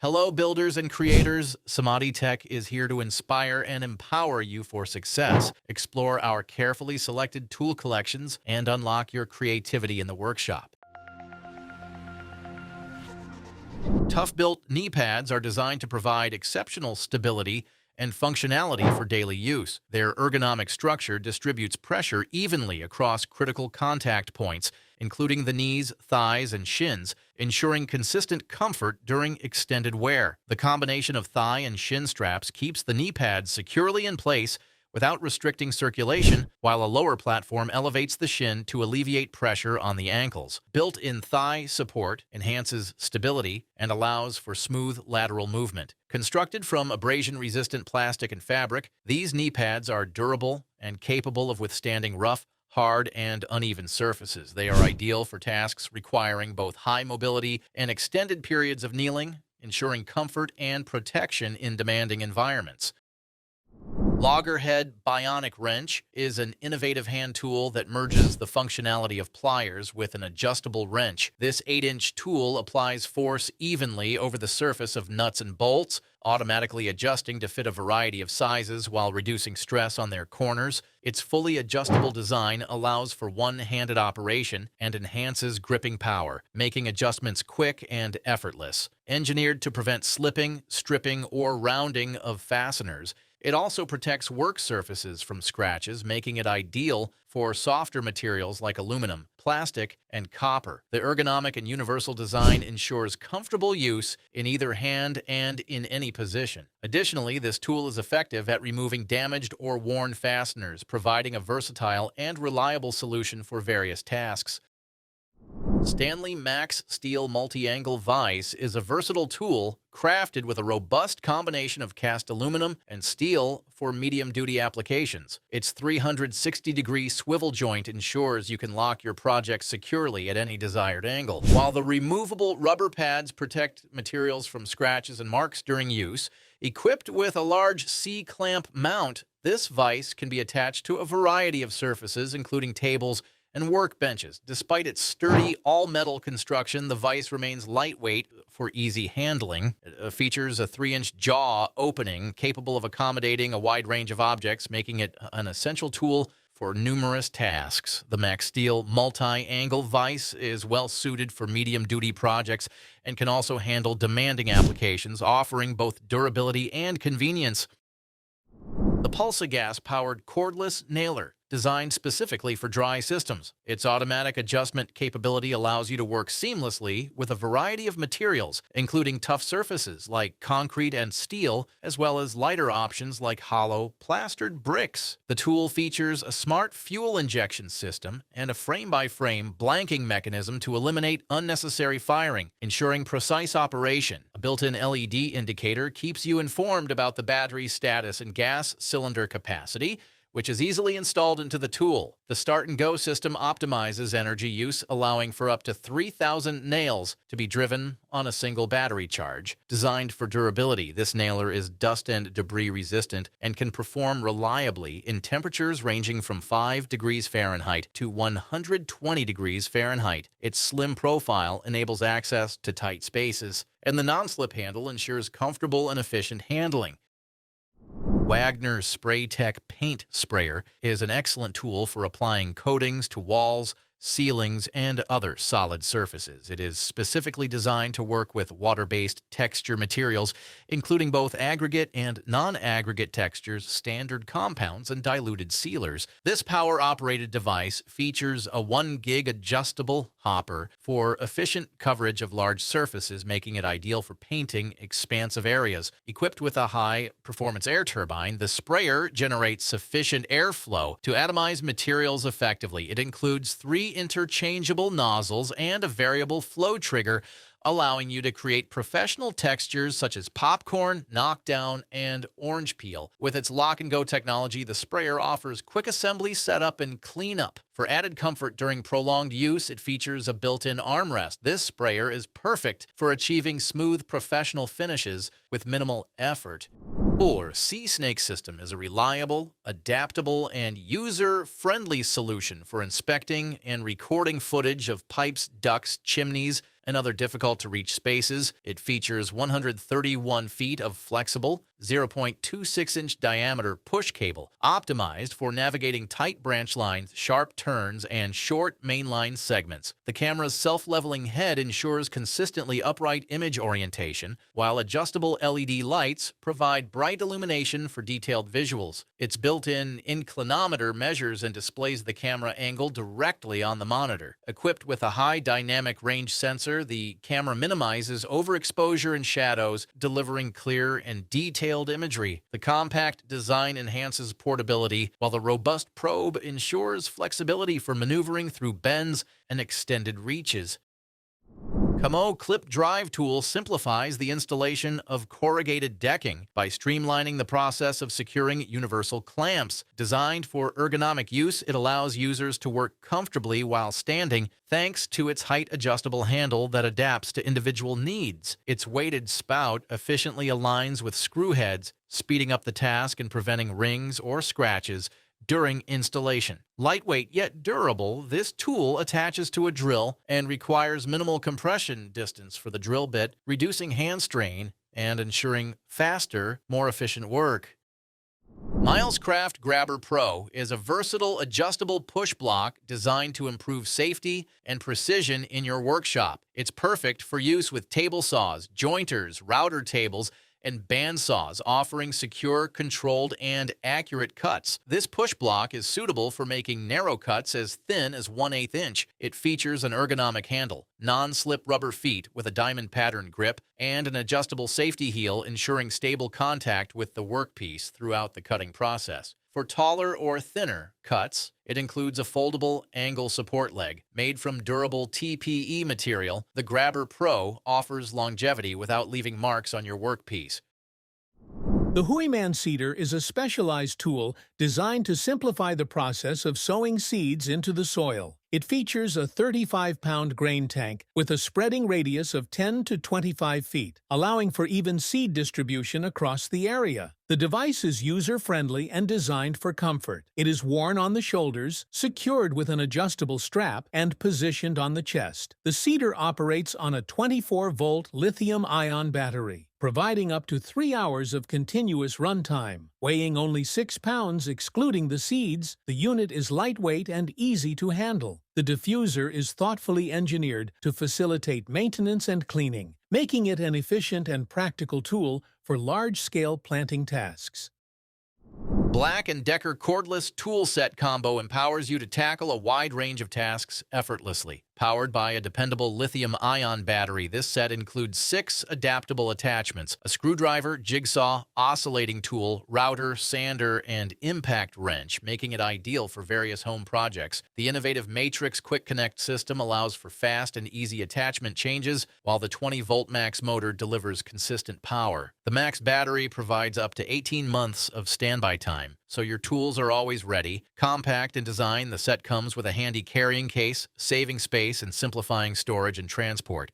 Hello, builders and creators. samaditech is here to inspire and empower you for success. Explore our carefully selected tool collections and unlock your creativity in the workshop. ToughBuilt knee pads are designed to provide exceptional stability and functionality for daily use. Their ergonomic structure distributes pressure evenly across critical contact points, including the knees, thighs, and shins, ensuring consistent comfort during extended wear. The combination of thigh and shin straps keeps the knee pads securely in place without restricting circulation, while a lower platform elevates the shin to alleviate pressure on the ankles. Built-in thigh support enhances stability and allows for smooth lateral movement. Constructed from abrasion-resistant plastic and fabric, these knee pads are durable and capable of withstanding rough, hard, and uneven surfaces. They are ideal for tasks requiring both high mobility and extended periods of kneeling, ensuring comfort and protection in demanding environments. Loggerhead Bionic Wrench is an innovative hand tool that merges the functionality of pliers with an adjustable wrench. This 8-inch tool applies force evenly over the surface of nuts and bolts, automatically adjusting to fit a variety of sizes while reducing stress on their corners. Its fully adjustable design allows for one-handed operation and enhances gripping power, making adjustments quick and effortless. Engineered to prevent slipping, stripping, or rounding of fasteners, it also protects work surfaces from scratches, making it ideal for softer materials like aluminum, plastic, and copper. The ergonomic and universal design ensures comfortable use in either hand and in any position. Additionally, this tool is effective at removing damaged or worn fasteners, providing a versatile and reliable solution for various tasks. Stanley MaxSteel multi-angle vise is a versatile tool crafted with a robust combination of cast aluminum and steel for medium-duty applications. Its 360-degree swivel joint ensures you can lock your project securely at any desired angle, while the removable rubber pads protect materials from scratches and marks during use. Equipped with a large C-clamp mount, this vise can be attached to a variety of surfaces, including tables and workbenches. Despite its sturdy all-metal construction, the vise remains lightweight for easy handling. It features a 3-inch jaw opening capable of accommodating a wide range of objects, making it an essential tool for numerous tasks. The MaxSteel multi-angle vise is well suited for medium-duty projects and can also handle demanding applications, offering both durability and convenience. The PULSA gas-powered cordless nailer, designed specifically for dry systems. Its automatic adjustment capability allows you to work seamlessly with a variety of materials, including tough surfaces like concrete and steel, as well as lighter options like hollow, plastered bricks. The tool features a smart fuel injection system and a frame-by-frame blanking mechanism to eliminate unnecessary firing, ensuring precise operation. A built-in LED indicator keeps you informed about the battery status and gas cylinder capacity, which is easily installed into the tool. The start-and-go system optimizes energy use, allowing for up to 3,000 nails to be driven on a single battery charge. Designed for durability, this nailer is dust and debris resistant and can perform reliably in temperatures ranging from 5 degrees Fahrenheit to 120 degrees Fahrenheit. Its slim profile enables access to tight spaces, and the non-slip handle ensures comfortable and efficient handling. Wagner Spraytech paint sprayer is an excellent tool for applying coatings to walls, ceilings, and other solid surfaces. It is specifically designed to work with water-based texture materials, including both aggregate and non-aggregate textures, standard compounds, and diluted sealers. This power-operated device features a 1 gig adjustable hopper for efficient coverage of large surfaces, making it ideal for painting expansive areas. Equipped with a high-performance air turbine, the sprayer generates sufficient airflow to atomize materials effectively. It includes 3 interchangeable nozzles and a variable flow trigger, allowing you to create professional textures such as popcorn, knockdown, and orange peel. With its lock-and-go technology, the sprayer offers quick assembly, setup, and cleanup. For added comfort during prolonged use, it features a built-in armrest. This sprayer is perfect for achieving smooth professional finishes with minimal effort. Our SeeSnake system is a reliable, adaptable, and user-friendly solution for inspecting and recording footage of pipes, ducts, chimneys, In other difficult-to-reach spaces, it features 131 feet of flexible, 0.26-inch diameter push cable, optimized for navigating tight branch lines, sharp turns, and short mainline segments. The camera's self-leveling head ensures consistently upright image orientation, while adjustable LED lights provide bright illumination for detailed visuals. Its built-in inclinometer measures and displays the camera angle directly on the monitor. Equipped with a high dynamic range sensor, the camera minimizes overexposure and shadows, delivering clear and detailed imagery. The compact design enhances portability, while the robust probe ensures flexibility for maneuvering through bends and extended reaches. CAMO ClipDRIVE tool simplifies the installation of corrugated decking by streamlining the process of securing universal clamps. Designed for ergonomic use, it allows users to work comfortably while standing thanks to its height-adjustable handle that adapts to individual needs. Its weighted spout efficiently aligns with screw heads, speeding up the task and preventing rings or scratches during installation. Lightweight yet durable, this tool attaches to a drill and requires minimal compression distance for the drill bit, reducing hand strain and ensuring faster, more efficient work. Milescraft GrabberPRO is a versatile, adjustable push block designed to improve safety and precision in your workshop. It's perfect for use with table saws, jointers, router tables, and bandsaws, offering secure, controlled, and accurate cuts. This push block is suitable for making narrow cuts as thin as 1/8 inch. It features an ergonomic handle, non-slip rubber feet with a diamond pattern grip, and an adjustable safety heel ensuring stable contact with the workpiece throughout the cutting process. For taller or thinner cuts, it includes a foldable angle support leg. Made from durable TPE material, the GrabberPRO offers longevity without leaving marks on your workpiece. The Hooyman seeder is a specialized tool designed to simplify the process of sowing seeds into the soil. It features a 35-pound grain tank with a spreading radius of 10 to 25 feet, allowing for even seed distribution across the area. The device is user-friendly and designed for comfort. It is worn on the shoulders, secured with an adjustable strap, and positioned on the chest. The seeder operates on a 24-volt lithium-ion battery, providing up to 3 hours of continuous runtime. Weighing only 6 pounds excluding the seeds, the unit is lightweight and easy to handle. The diffuser is thoughtfully engineered to facilitate maintenance and cleaning, making it an efficient and practical tool for large-scale planting tasks. Black & Decker cordless tool set combo empowers you to tackle a wide range of tasks effortlessly. Powered by a dependable lithium-ion battery, this set includes 6 adaptable attachments: a screwdriver, jigsaw, oscillating tool, router, sander, and impact wrench, making it ideal for various home projects. The innovative Matrix Quick Connect system allows for fast and easy attachment changes, while the 20-volt max motor delivers consistent power. The max battery provides up to 18 months of standby time, so your tools are always ready. Compact in design, the set comes with a handy carrying case, saving space and simplifying storage and transport.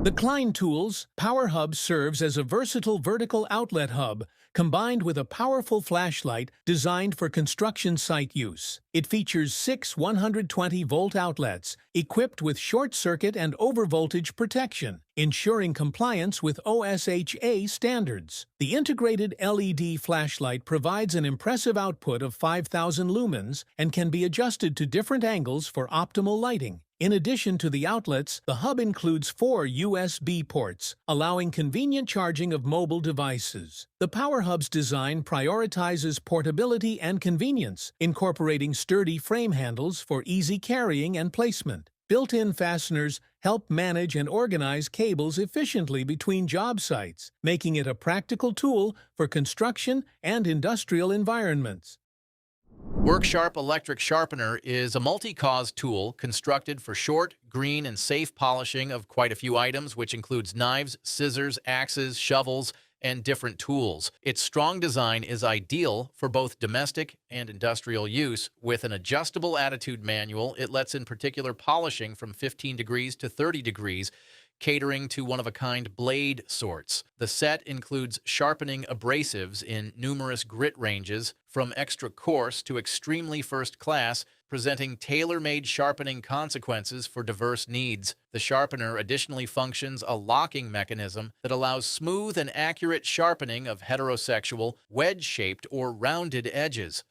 The Klein tool's PowerHub serves as a versatile vertical outlet hub, combined with a powerful flashlight designed for construction site use. It features 6 120-volt outlets, equipped with short-circuit and overvoltage protection, ensuring compliance with OSHA standards. The integrated LED flashlight provides an impressive output of 5,000 lumens and can be adjusted to different angles for optimal lighting. In addition to the outlets, the hub includes 4 USB ports, allowing convenient charging of mobile devices. The PowerHub's design prioritizes portability and convenience, incorporating sturdy frame handles for easy carrying and placement. Built-in fasteners help manage and organize cables efficiently between job sites, making it a practical tool for construction and industrial environments. WorkSharp Electric Sharpener is a multi-cause tool constructed for short, green, and safe polishing of quite a few items, which includes knives, scissors, axes, shovels, and different tools. Its strong design is ideal for both domestic and industrial use. With an adjustable attitude manual, it lets in particular polishing from 15 degrees to 30 degrees, catering to one-of-a-kind blade sorts. The set includes sharpening abrasives in numerous grit ranges, from extra coarse to extremely first class, presenting tailor-made sharpening consequences for diverse needs. The sharpener additionally functions a locking mechanism that allows smooth and accurate sharpening of heterosexual, wedge-shaped, or rounded edges.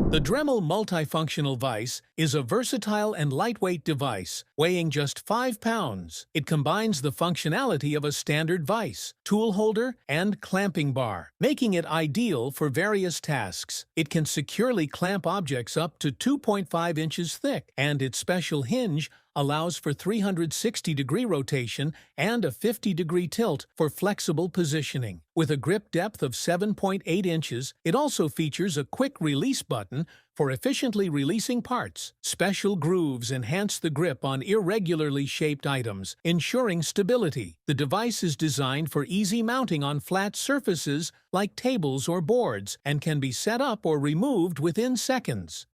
The Dremel multifunctional vise is a versatile and lightweight device, weighing just 5 pounds. It combines the functionality of a standard vise, tool holder, and clamping bar, making it ideal for various tasks. It can securely clamp objects up to 2.5 inches thick, and its special hinge allows for 360-degree rotation and a 50-degree tilt for flexible positioning. With a grip depth of 7.8 inches, it also features a quick release button for efficiently releasing parts. Special grooves enhance the grip on irregularly shaped items, ensuring stability. The device is designed for easy mounting on flat surfaces like tables or boards and can be set up or removed within seconds.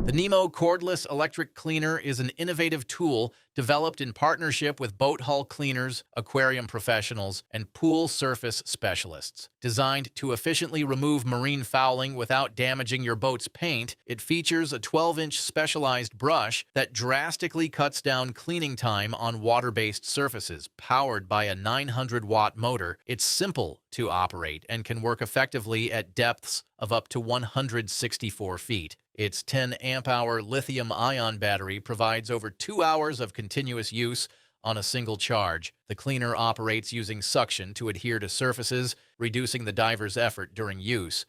The Nemo cordless electric cleaner is an innovative tool developed in partnership with boat hull cleaners, aquarium professionals, and pool surface specialists. Designed to efficiently remove marine fouling without damaging your boat's paint, it features a 12-inch specialized brush that drastically cuts down cleaning time on water-based surfaces. Powered by a 900-watt motor, it's simple to operate and can work effectively at depths of up to 164 feet. Its 10 amp-hour lithium-ion battery provides over 2 hours of continuous use on a single charge. The cleaner operates using suction to adhere to surfaces, reducing the diver's effort during use.